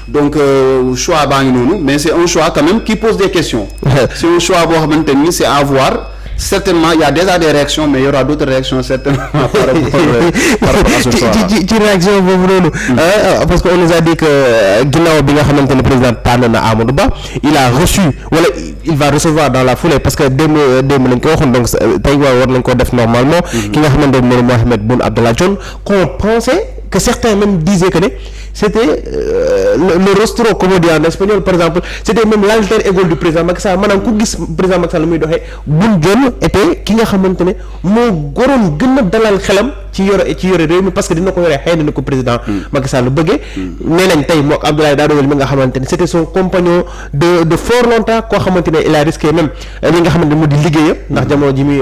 donc choix baa ngi noonu mais c'est un choix quand même qui pose des questions. C'est un choix boo xamante ni c'est à voir. Certainement il y a déjà des réactions mais il y aura d'autres réactions certainement par rapport à ce choix là. ci réaction boobu noonu. parce que on nous a dit que ginnaaw bi nga xamante ne président tànn na Amadou Ba il a reçu wala il va recevoir dans la foulée parce que démb lañ ko waxoon donc tey war nañ ko def normalement. ki nga xamante ne Mohamed Boun Abdallah Dionne qu'on pensait que certains même disaient que c'était le rostro comme on dit en espagnol par exemple c'était même l'alter ego du président Macky Sall maanaam ku gis président Macky Sall muy doxee Boun Dionne était ki nga xamante ne moo goroon gën a dalal xelam ci yore réew mi parce que dina ko yore xëy na ni ko président Macky Sall bëggee nee nañ tey mook Abdoulaye Daouda Diallo mi nga xamante ne c'était son compagnon de fort longtemps koo xamante ne il a risqué même li nga xamante ne mu di liggéeyam ndax jamono ji muy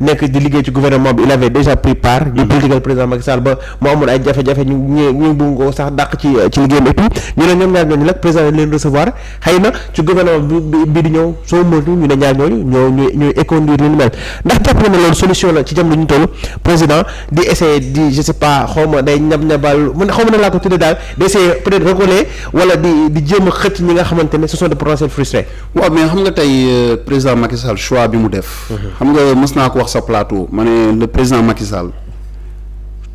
nekk di liggéey ci gouvernement bi il avait déjà pris part du politique président Macky Sall ba mu amoon ay jafe-jafe ñu bëgg ko sax dàq ci liggéeyam et tout ñu ne ñoom ñaar ñooñu nag président leen recevoir xëy na ci gouvernement bi di ñëw soo moytu ñu ne ñaar ñooñu ñooy éconduire li ni mel ndax jàpp na ne loolu solution la ci jamono ñu toll président di essayer di je sais pas xaw ma day ñab-ñabal mu ne xaw ma ne laa ko tuddee daal di essayer peut-être recoller wala di jéem a xëcc ñi nga xamante ne ce sont des potentiels frustrés. waaw mais xam nga tey président Macky Sall choix bi mu def. xam nga mës naa ko wax sa plateau ma ne le président Macky Sall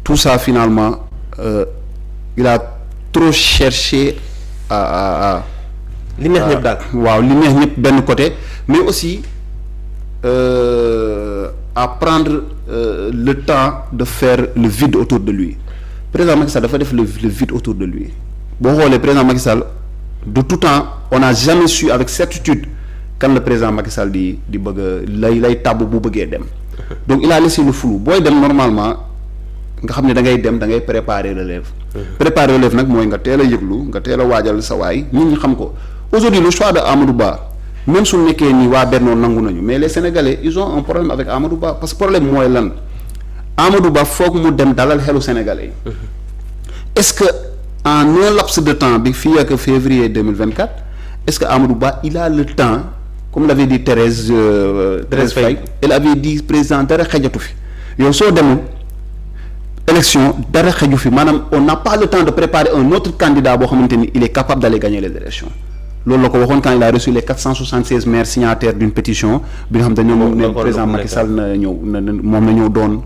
tout ça finalement il a trop cherché à li neex ñëpp daal. waaw li neex ñëpp benn côté mais aussi à prendre le temps de faire le vide autour de lui président Macky Sall dafa def le vide autour de lui boo xoolee président Macky Sall de tout temps on n'a jamais su avec certitude kan le président Macky Sall di bëgg lay tàbb bu bëggee dem donc il a laissé le flou booy dem normalement nga xam ne da ngay dem da ngay préparer relève nag mooy nga teel a yëglu nga teel a waajal sa waay nit ñi xam ko aujourd'hui le choix de Amadou Ba même su nekkee ni waa Benno nangu nañu mais les Sénégalais ils ont un problème avec Amadou Ba parce que problème mooy lan Amadou Ba foog mu dem dalal xelu Sénégalais yi est-ce que en un laps de temps bi fii ak février 2024 est-ce que Amadou Ba il a le temps comme l'avait dit Thérèse Faye elle avait dit président dara xejatu fi yow soo demul élection dara xeju fi maanaam on n'a pas le temps de préparer un autre candidat boo xamante ni il est capable d'aller gagner les élections loolu la ko waxoon quand il a reçu les 476 maires signataires d'une pétition bi nga xam ne ñoom ne président Macky Sall na ñëw doon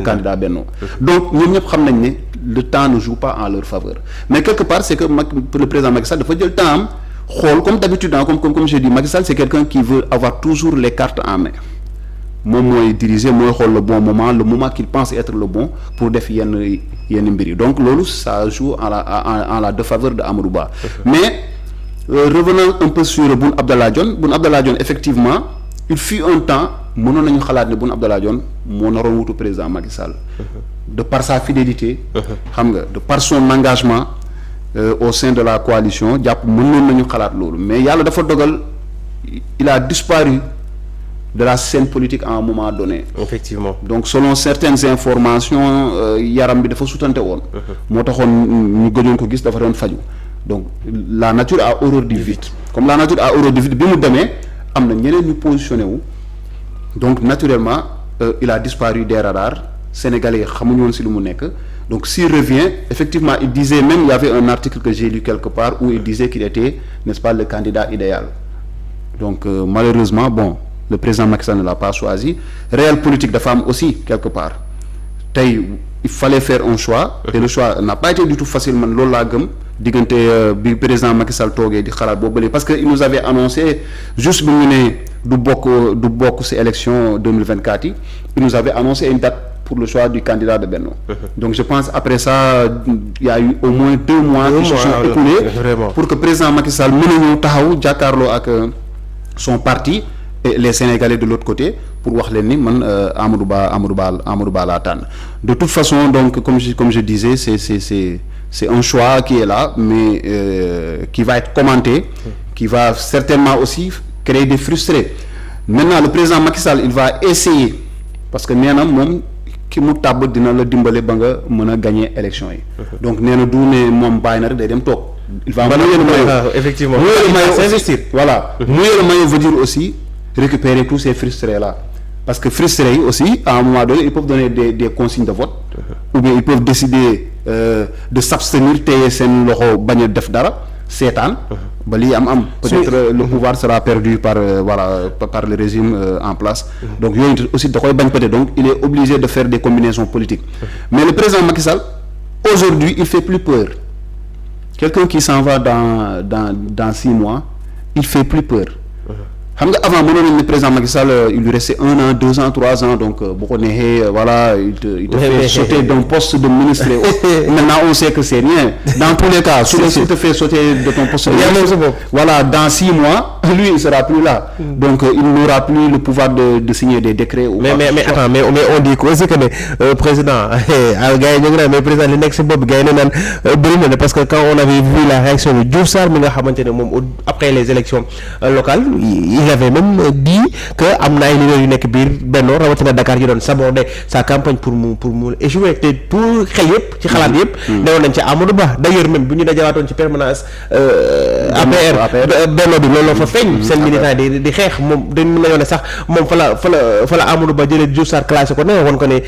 candidat Benno donc ñoom ñëpp xam nañ ne le temps ne joue pas en leur faveur mais quelque part c'est que le président Macky Sall dafa jël temps am xool comme d'habitude comme j'ai dit Macky Sall c'est quelqu'un qui veut avoir toujours les cartes en main moom mooy diriger mooy xool le bon moment le moment qu'il pense être le bon pour def yenn mbir yi donc loolu ça joue en la défaveur de Amadou Ba mais revenons un peu sur Boun Abdallah Dionne effectivement il fut un temps mënoon nañu xalaat ne Boun Abdallah Dionne moo naroon wutu président Macky Sall de par sa fidélité xam nga de par son engagement au sein de la coalition jàpp mënoon nañu xalaat loolu mais yàlla dafa dogal il a disparu de la scène politique à un moment donné. Effectivement. Donc selon certaines informations yaram bi dafa sutante woon. moo taxoon ñu gëjoon ko gis dafa doon faju donc la nature a horreur du vide comme la nature a horreur du vide bi mu demee am na ñeneen ñu positionné wu donc naturellement il a disparu des radars sénégalais yi xamuñu woon si lu mu nekk donc s'il revient effectivement il disait même il y avait un article que j'ai lu quelque part où il disait qu'il était n'est-ce pas le candidat idéal donc malheureusement bon le président Macky Sall ne l'a pas choisi réel politique dafa am aussi quelque part tey il fallait faire un choix et le choix n'a pas été du tout facile man loolu laa gëm diggante bi président Macky Sall toogee di xalaat boobu bële parce que il nous avait annoncé juste bi ñu ne du bokk ci élection 2024 yi il nous avait annoncé une date pour le choix du candidat de Benno donc je pense après ça il y a eu au moins 2 mois qui se sont écoulés pour que président Macky Sall mën a ñëw taxaw jàkkaarloo ak son parti et les Sénégalais de l'autre côté pour wax leen ni man Amadou Ba laa tànn de toute façon donc comme je disais c'est un choix qui est là mais qui va être commenté qui va certainement aussi créer des frustrés maintenant le président Macky Sall il va essayer parce que nee na moom ki mu tàbb dina la dimbale ba nga mën a gagner élection yi donc nee na du ne moom bàyyi na rek day dem toog il va mouiller le maillot effectivement s'investir voilà mouiller le maillot veut dire aussi récupérer tous ces frustrés là parce que frustrés yi aussi à un moment donné ils peuvent donner des consignes de vote ou bien ils peuvent décider de s'abstenir téye seen loxo bañ a def dara seetaan ba lii am peut-être le pouvoir sera perdu par par le régime en place donc yooyu aussi da koy bañ peut-être donc il est obligé de faire des combinaisons politiques mais le président Macky Sall aujourd'hui il fait plus peur quelqu'un qui s'en va dans 6 mois il fait plus peur xam nga avant mënoon nañu ne président Macky Sall il lui restait 1 an 2 ans 3 ans donc bu ko neexee voilà il te fait sauter d'un poste de ministre et autres. Maintenant on sait que c'est rien dans tous les cas s'il te fait sauter de ton poste de ministre voilà dans 6 mois lui il sera plus là donc il n'aura plus le pouvoir de signer des décrets mais attends mais on dit aussi que ne président gars yi ñu ngi naan mais président li nekk si bopp gars yi ne naan bëri na parce que quand on avait vu la réaction de Diouf Sarr mi nga xamante ne moom après les élections locales il avait même dit que am na ay leaders yu nekk biir Benno rawatina Dakar yi doon saborder sa campagne pour mu échouer te tout xel yëpp ci xalaat yëpp newoon nañ ci Amadou Ba d'ailleurs même bu ñu dajawaatoon ci permanence APR Benno bi loolu fa feeñ seen militant di xeex moom dañ mën nañoo ne sax moom fa la Amadou Ba jëlee Diouf Sarr classé ko ne woon ko ne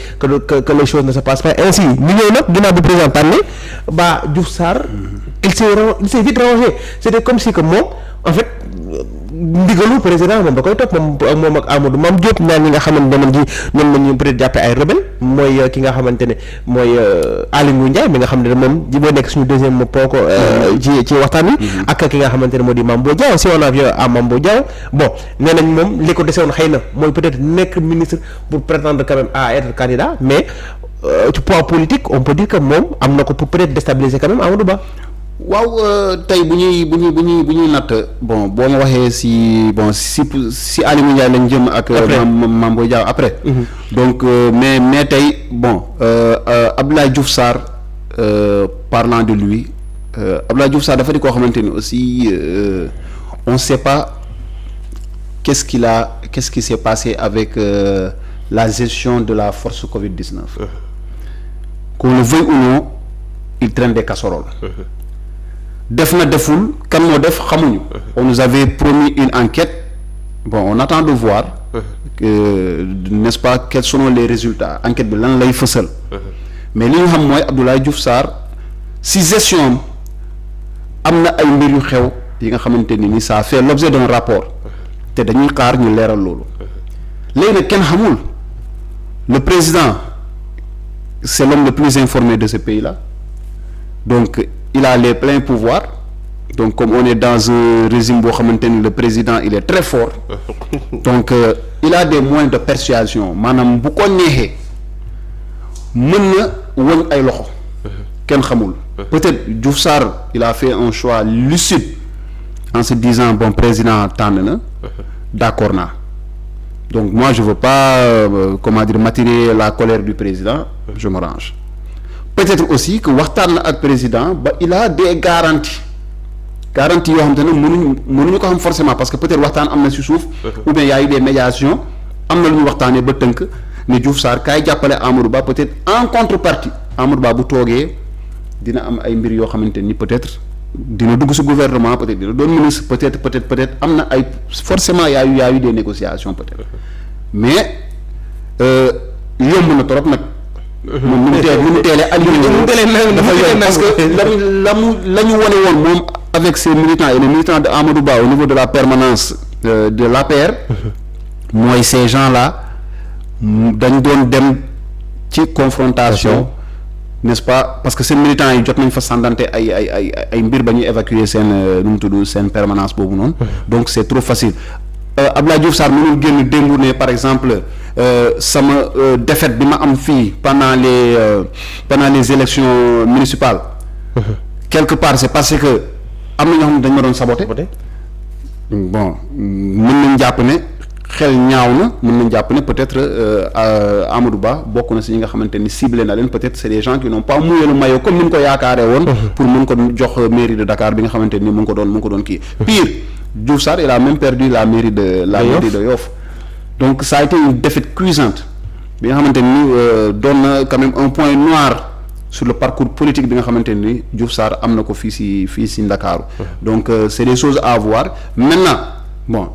que les choses ne se passent pas ainsi ñu ñëw nag ginnaaw bu président tànne ba Diouf Sarr il s'est vite rangé c'était comme si que moom en fait ndigalu président moom da koy topp moom ak Amadou Mame Diop ñaar ñi nga xamante ne ñoom nañu peut-être jàppee ay rebelle mooy ki nga xamante ne mooy Aly Ngouille Ndiaye mi nga xam ne moom ji boo nekk suñu deuxième ponk ci waxtaan wi ak ki nga xamante ne moo di Mame Boye Diao si on a vu à Mame Boye Diao bon nee nañ moom li ko desewoon xëy na mooy peut-être nekk ministre pour prétendre quand même à être candidat mais ci point politique on peut dire que moom am na ko pour peut-être déstabiliser quand même Amadou Ba. waaw tey bu ñuy natt bon boo ma waxee si Aly Ngouille Ndiaye lañ jëm ak Mame Boye Diao après donc mais tey bon Abdoulaye Diouf Sarr parlant de lui Abdoulaye Diouf Sarr dafa di koo xamante ni aussi on sait pas qu'est-ce qui s'est passé avec la gestion de la force Covid-19 qu'on le veuille ou non il traîne des casseroles def na deful kan moo def xamuñu on nous avait promis une enquête bon on attend de voir n'est-ce pas quels sont les résultats enquête bi lan lay fësal mais li ñu xam mooy Abdoulaye Diouf Sarr si gestion am na ay mbir yu xew yi nga xamante ni ça fait l'objet d'un rapport te dañuy xaar ñu leeral loolu léegi nag kenn xamul le président c'est l'homme le plus informé de ce pays-là donc il a les pleins pouvoirs donc comme on est dans un régime boo xamante ni le président il est très fort donc il a des moyens de persuasion maanaam bu ko neexee mën na wëñ ay loxo kenn xamul peut-être Diouf Sarr il a fait un choix lucide en se disant bon président tànn na d'accord naa donc moi je veux pas m'attirer la colère du président je me range peut-être aussi que waxtaan na ak président ba il a des garanties yoo xam te ne mënuñu ko xam forcément parce que peut-être waxtaan am na ci suuf ou bien y a eu des médiations am na lu ñu waxtaanee ba tënk ne Diouf Sarr kaay jàppale Amadou Ba peut-être en contrepartie Amadou Ba bu toogee dina am ay mbir yoo xamante ni peut-être dina dugg ci gouvernement peut-être dina doon ministre peut-être am na ay forcément y a eu des négociations peut-être mais yomb na trop nag. moom nu mu teelee dafa yomb parce que la ñu wane woon moom avec ses militants et les militants de Amadou Ba au niveau de la permanence de l'APR mooy ces gens-là dañ doon dem ci confrontation n'est-ce pas parce que seen militants yi jot nañ fa sàndante ay mbir ba ñuy évacuer seen nu mu tudd seen permanence boobu noonu donc c'est trop facile Abdoulaye Diouf Sarr mënul génn démb ne par exemple sama défaite bi ma am fii pendant les élections municipales quelque part c'est parce que am na ñoo xam ne dañ ma doon saboter bon mën nañ jàpp ne xel ñaaw na mën nañ jàpp ne peut-être Amadou Ba bokk na si ñi nga xamante ni ciblé na leen peut-être c'est des gens qui n'ont pas mouillé le maillot comme ni mu ko yaakaaree woon pour mën ko jox mairie de Dakar bi nga xamante ni mu ngi ko doon kii pire Diouf Sarr il a même perdu la mairie de Yoff donc ça a été une défaite cuisante bi nga xamante ni doon na quand même un point noir sur le parcours politique bi nga xamante ni Diouf Sarr am na ko fii si Ndakaaru donc c'est des choses à voir maintenant bon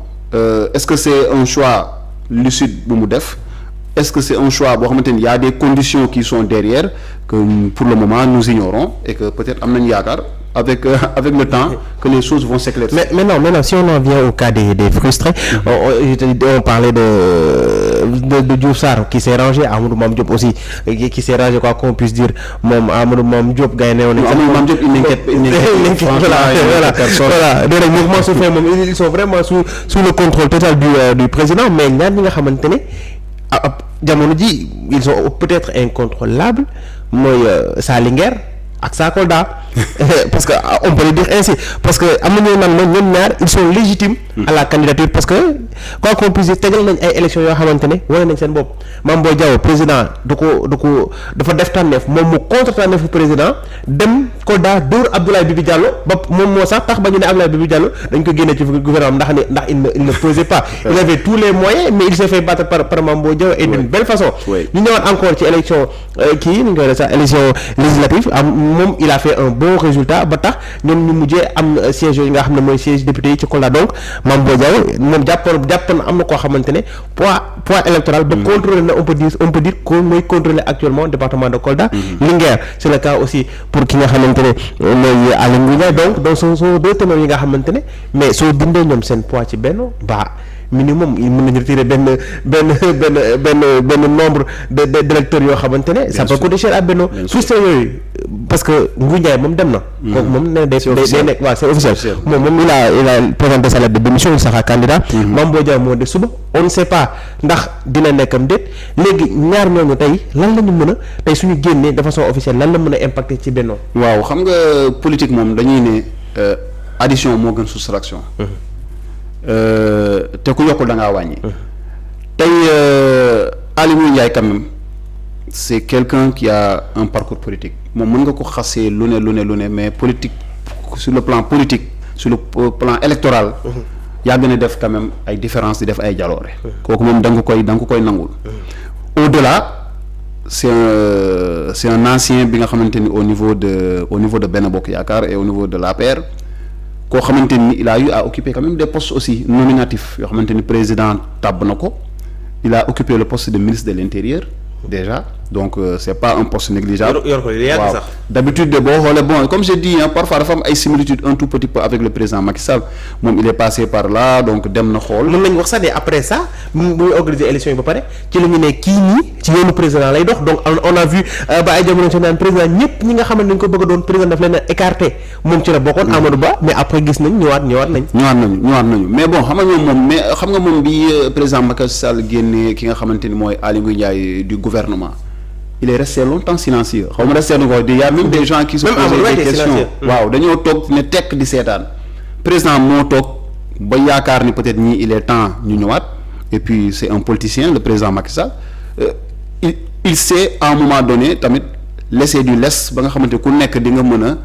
est-ce que c'est un choix lucide bu mu def est-ce que c'est un choix boo xamante ni y a des conditions qui sont derrière que pour le moment nous ignorons et que peut-être am nañu yaakaar avec le temps que les choses vont s'éclaircir. Mais maintenant si on en vient au cas des frustrés, on parlait de Diouf Sarr qui s'est rangé, Amadou Mame Diop aussi qui s'est rangé, quoi qu'on puisse dire, moom Amadou Mame Diop gars yi ne woon nañ. Amadou Mame Diop il n'inquiète voilà donc mouvement su fee moom ils sont vraiment sous le contrôle total du président, mais ñaar ñi nga xamante ne jamono ji ils sont peut-être incontrôlables mooy Saly Nguer ak Sa Kolda parce que on peut le dire ainsi, parce que am na ñoo naan moom ñoom ñaar ils sont légitimes à la candidature, parce que quoi qu'on puisse dire tegal nañ ay élections yoo xamante ne wane nañ seen bopp. Mame Boye Diao président dafa def tànneef moom mu contre tànneefu président dem Kolda dóor Abdoulaye Bibi Diallo ba moom moo sax tax ba ñu ne Abdoulaye Bibi Diallo dañ ko génne ci gouvernement ndax il ne pesait pas. Il avait tous les moyens, mais il s'est fait battre par Mame Boye Diao et d'une belle façon. ñu ñëwaat encore ci élection kii ni ñu koy def sax élection législative moom il a fait un bon résultat ba tax ñoom ñu mujjee am siège yooyu nga xam ne mooy siège député yi ci Kolda. Donc Mame Boye Diao moom jàpp na am na koo xamante ne poids électoral ba contrôler na on peut dire que mooy contrôler actuellement département de Kolda. Linguère c'est le cas aussi pour ki nga xamante ne mooy Aly Ngouille Ndiaye. donc ce sont deux ténors yi nga xamante ne mais soo dindee ñoom seen poids ci Benno minimum il mën nañu retirer benn nombre d'électeurs yoo xamante ne ça peut coûter cher à Benno. frustré yooyu parce que Ngouille Ndiaye moom dem na. kooku moom nee na day nekk waaw c'est officiel. moom il a présenté sa lettre de démission, il sera candidat. Mame Boye Diao moo de suba on ne sait pas ndax dina nekkam déet léegi ñaar ñooñu tey lan la ñu mën a tey suñu génnee de façon officielle lan la mën a impacter ci Benno. waaw xam nga politique moom dañuy ne addition moo gën soustraction. te ku yokkul da ngaa wàññi. tey Aly Ngouille Ndiaye quand même c'est quelqu'un qui a un parcours politique moom mën nga ko xasee lu ne mais politique sur le plan politique sur le plan électoral yàgg na def quand même ay différence di def ay jaloore kooku moom da nga ko koy nangul. Au-delà c'est un ancien bi nga xamante ni au niveau de Benno Bokk Yaakaar et au niveau de l'APR koo xamante ni il a eu à occuper quand même des postes aussi nominatifs yoo xamante ni président tàbb na ko. Il a occupé le poste de ministre de l'Intérieur déjà, donc c'est pas un poste négligeable. Wow. D'habitude boo xoolee bon comme j'ai dit parfois dafa am ay similitudes un tout petit peu avec le président Macky Sall moom il est passé par là donc dem na xool. mën nañu wax sax ne après ça muy organiser élection yi ba pare ci la ñu ne kii nii ci yoonu président lay dox donc on a vu ba ay jamono ci naan président ñëpp ñi nga xamante ne dañu ko bëgg a doon président daf leen a écarté moom ci la bokkoon Amadou Ba mais après gis nañ ñëwaat nañu mais bon xam nga moom bi président Macky Sall génnee ki nga xamante ni mooy Aly Ngouille Ndiaye du gouvernement. Il est resté longtemps silencieux xaw ma resté ko il y a même des gens qui se posent des questions waaw dañoo toog ne tekk di seetaan président moo toog ba yaakaar ni peut-être ñii il est temps ñu ñëwaat et puis c'est un politicien le président Macky Sall il sait à un moment donné tamit laisser du lest ba nga xamante ku nekk di nga mën a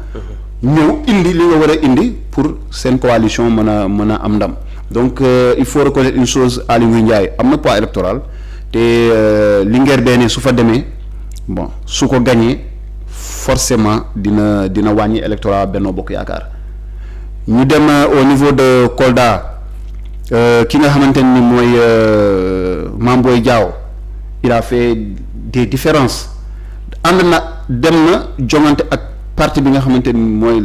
ñëw indi li nga war a indi pour seen coalition mën a am ndam donc il faut reconnaître une chose Aly Ngouille Ndiaye am na poids électoral te Linguère benn su fa demee bon su ko gagné forcément dina wàññi électorat Benno Bokk Yaakaar ñu dem au niveau de Kolda ki nga xamante ni mooy Mame Boye Diao il a fait des différences ànd na dem na jongante ak parti bi nga xamante ni mooy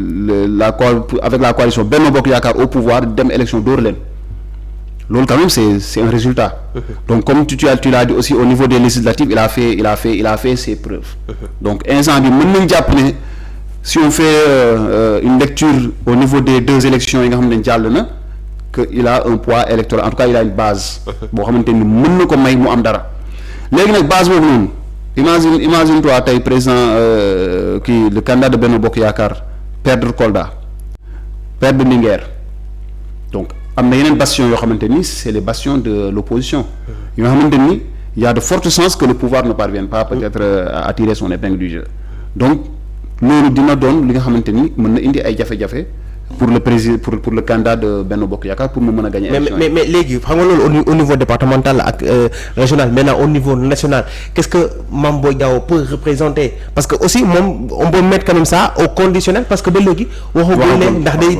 avec la coalition Benno Bokk Yaakaar au pouvoir dem élection dóor leen loolu quand même c'est un résultat. Donc comme tu l'as dit aussi au niveau des législatives il a fait ses preuves. Donc instant bi mën nañ jàpp ne si on fait une lecture au niveau des deux élections yi nga xam ne jàll na que il a un poids électoral en tout cas il a une base. boo xamante ni mën na ko may mu am dara léegi nag base boobu noonu imagine toi tey président le candidat de Benno Bokk Yaakaar perdre Kolda perdre Linguère donc. am na yeneen bastions yoo xamante ni c'est les bastions de l'opposition yoo xamante ni il y a de fortes chances que le pouvoir ne parvienne pas peut-être à tirer son épingle du jeu donc loolu dina doon li nga xamante ni mën na indi ay jafe-jafe pour le président pour le candidat de Benno Bokk Yaakaar pour mu mën a gagner élection mais léegi xam nga loolu au niveau départemental ak régional maintenant au niveau national qu'est-ce que Mame Boye Diao peut représenter parce que aussi moom on peut mettre quand même ça au conditionnel parce que ba léegi waxagul ne ndax day